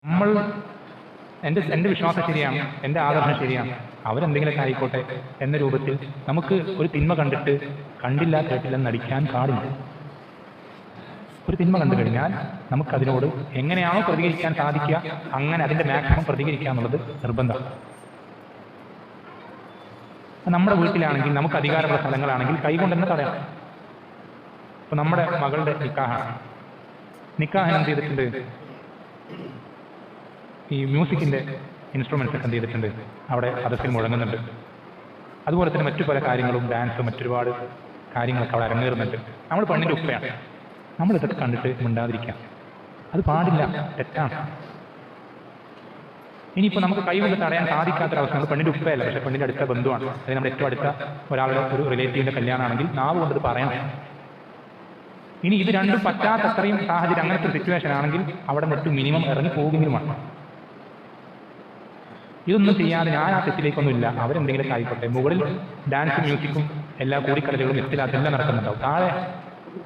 നമ്മൾ എൻ്റെ വിശ്വാസം ശരിയാണ്, എൻ്റെ ആദർശം ശരിയാണ്, അവരെന്തെങ്കിലുമൊക്കെ ആയിക്കോട്ടെ എന്ന രൂപത്തിൽ നമുക്ക് ഒരു തിന്മ കണ്ടിട്ട് കണ്ടില്ല കേട്ടില്ലെന്ന് നടിക്കാൻ പാടില്ല. ഒരു തിന്മ കണ്ടു കഴിഞ്ഞാൽ നമുക്കതിനോട് എങ്ങനെയാണോ പ്രതികരിക്കാൻ സാധിക്കുക അങ്ങനെ അതിൻ്റെ മാക്സിമം പ്രതികരിക്കുക എന്നുള്ളത് നിർബന്ധം. നമ്മുടെ വീട്ടിലാണെങ്കിൽ നമുക്ക് അധികാരമുള്ള സ്ഥലങ്ങളാണെങ്കിൽ കൈകൊണ്ട് തന്നെ തടയാം. ഇപ്പൊ നമ്മുടെ മകളുടെ നിക്കാഹിന് എന്ത് ചെയ്തിട്ടുണ്ട്, ഈ മ്യൂസിക്കിന്റെ ഇൻസ്ട്രുമെന്റ്സ് ഒക്കെ എന്ത് ചെയ്തിട്ടുണ്ട്, അവിടെ സദസ്സിൽ മുഴങ്ങുന്നുണ്ട്. അതുപോലെ തന്നെ മറ്റു പല കാര്യങ്ങളും ഡാൻസ് മറ്റൊരുപാട് കാര്യങ്ങളൊക്കെ അവിടെ അരങ്ങേറുന്നുണ്ട്. നമ്മൾ പെണ്ണിന്റെ ഉപ്പയാണ്, നമ്മൾ ഇതൊക്കെ കണ്ടിട്ട് മിണ്ടാതിരിക്കാം. അത് പാടില്ല, തെറ്റാണ്. ഇനിയിപ്പോൾ നമുക്ക് കൈകൊണ്ട് തടയാൻ സാധിക്കാത്തൊരവസ്ഥ, നമ്മൾ പെണ്ണിന്റെ ഉപ്പയല്ല, പക്ഷേ പെണ്ണിന്റെ അടുത്ത ബന്ധുവാണ്, അല്ലെങ്കിൽ നമ്മുടെ ഏറ്റവും അടുത്ത ഒരാളുടെ ഒരു റിലേറ്റീവിന്റെ കല്യാണമാണെങ്കിൽ നാവ് കൊണ്ടത് പറയണം. ഇനി ഇത് രണ്ടും പറ്റാത്തത്രയും സാഹചര്യം അങ്ങനത്തെ സിറ്റുവേഷൻ ആണെങ്കിൽ അവിടെ നിന്നിട്ട് മിനിമം ഇറങ്ങി പോകുമെങ്കിലുമാണ്. ഇതൊന്നും ചെയ്യാതെ ഞാൻ ആ തെറ്റിലേക്കൊന്നും ഇല്ല, അവരെന്തെങ്കിലും ആയിക്കോട്ടെ. മുകളിൽ ഡാൻസും മ്യൂസിക്കും എല്ലാ കൂടിക്കടലുകളും എത്തില്ലാത്തെല്ലാം നടക്കുന്നുണ്ടാവും. താഴെ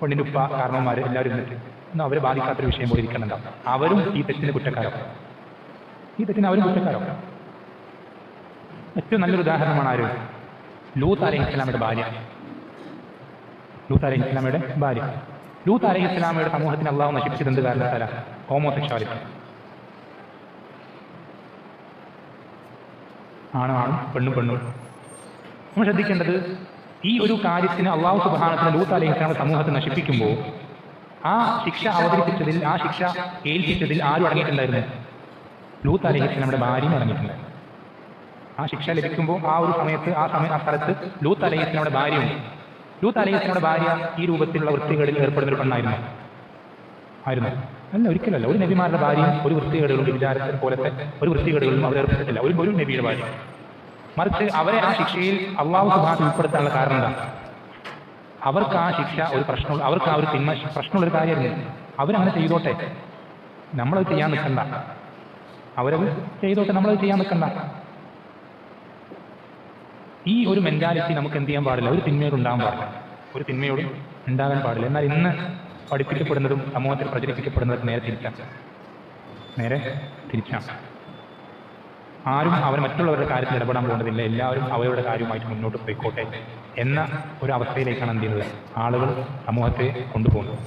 പെണ്ണിന്റെ ഉപ്പ കാരണവന്മാർ എല്ലാവരും ഇരുന്നിട്ട് ഒന്നും അവരെ ബാധിക്കാത്തൊരു വിഷയം പോലെ ഇരിക്കുന്നുണ്ടാവും. അവരും ഈ തെറ്റിന് കുറ്റക്കാരാവും, ഈ തെറ്റിന് അവരും കുറ്റക്കാരാവും. ഏറ്റവും നല്ലൊരു ഉദാഹരണമാണ് ആര്, ലൂത്ത് അലൈഹിസ്സലാമയുടെ ഭാര്യ. ലൂത്ത് അലൈഹിസ്സലാമയുടെ ഭാര്യ, ലൂത്ത് അലൈഹിസ്സലാമയുടെ സമൂഹത്തിന് അള്ളാഹു നശിപ്പിച്ചത് എന്ത് കാരണത്താല? ഹോമോസെക്ഷുവാലിറ്റി. ആണും പെണ്ണും പെണ്ണും. നമ്മൾ ശ്രദ്ധിക്കേണ്ടത് ഈ ഒരു കാര്യത്തിന് അള്ളാഹു സുബ്ഹാനഹു ലൂത്ത് അലൈഹിസ്സലാമയുടെ സമൂഹത്തെ നശിപ്പിക്കുമ്പോൾ ആ ശിക്ഷ അവതരിപ്പിച്ചതിൽ, ആ ശിക്ഷ ഏൽപ്പിച്ചതിൽ ആരും അടങ്ങിയിട്ടുണ്ടായിരുന്നു? ലൂത്ത് അലൈഹിസ്സലാമയുടെ ഭാര്യയും അടങ്ങിയിട്ടുണ്ടായിരുന്നു. ആ ശിക്ഷ ലഭിക്കുമ്പോൾ ആ ഒരു സമയത്ത് ആ സ്ഥലത്ത് ലൂത്ത് അലൈഹിസ്സലാമയുടെ ഭാര്യയുണ്ട്. ലൂത്ത് അലൈഹിസ്സലാമയുടെ ഭാര്യ ഈ രൂപത്തിലുള്ള വൃത്തികളിൽ ഏർപ്പെടുന്ന ഒരു പെണ്ണായിരുന്നു? അല്ല, ഒരിക്കലല്ല. ഒരു നബിമാരുടെ ഭാര്യയും ഒരു വൃത്തികേടുകളും വിചാരത്തെ പോലത്തെ ഒരു വൃത്തികേടുകളും അവർ ഏർപ്പെട്ടിട്ടില്ല, ഒരു നബിയുടെ ഭാര്യ. മറിച്ച് അവരെ ആ ശിക്ഷയിൽ അള്ളാഹു സുബ്ഹാനഹു ഉൾപ്പെടുത്താനുള്ള കാരണം എന്താ? അവർക്ക് ആ ശിക്ഷ ഒരു പ്രശ്നമുള്ള, അവർക്ക് ആ ഒരു തിന്മ പ്രശ്നമുള്ളൊരു കാര്യമായിരുന്നു. അവരങ്ങനെ ചെയ്തോട്ടെ, നമ്മളത് ചെയ്യാൻ നിൽക്കണ്ട. അവരത് ചെയ്തോട്ടെ, നമ്മളത് ചെയ്യാൻ നിൽക്കണ്ട. ഈ ഒരു മെന്റാലിറ്റി നമുക്ക് എന്ത് ചെയ്യാൻ പാടില്ല, ഒരു തിന്മയോട് ഉണ്ടാകാൻ പാടില്ല, ഒരു തിന്മയോട് ഉണ്ടാകാൻ പാടില്ല. എന്നാൽ ഇന്ന് പഠിപ്പിക്കപ്പെടുന്നതും സമൂഹത്തിൽ പ്രചരിപ്പിക്കപ്പെടുന്നതും നേരെ തിരിച്ചാണ്. ആരും അവർ മറ്റുള്ളവരുടെ കാര്യത്തിൽ ഇടപെടാൻ പോകുന്നതില്ല, എല്ലാവരും അവരുടെ കാര്യവുമായിട്ട് മുന്നോട്ട് പോയിക്കോട്ടെ എന്ന ഒരു അവസ്ഥയിലേക്കാണ് എന്ത് ചെയ്യുന്നത്, ആളുകൾ സമൂഹത്തെ കൊണ്ടുപോകുന്നത്.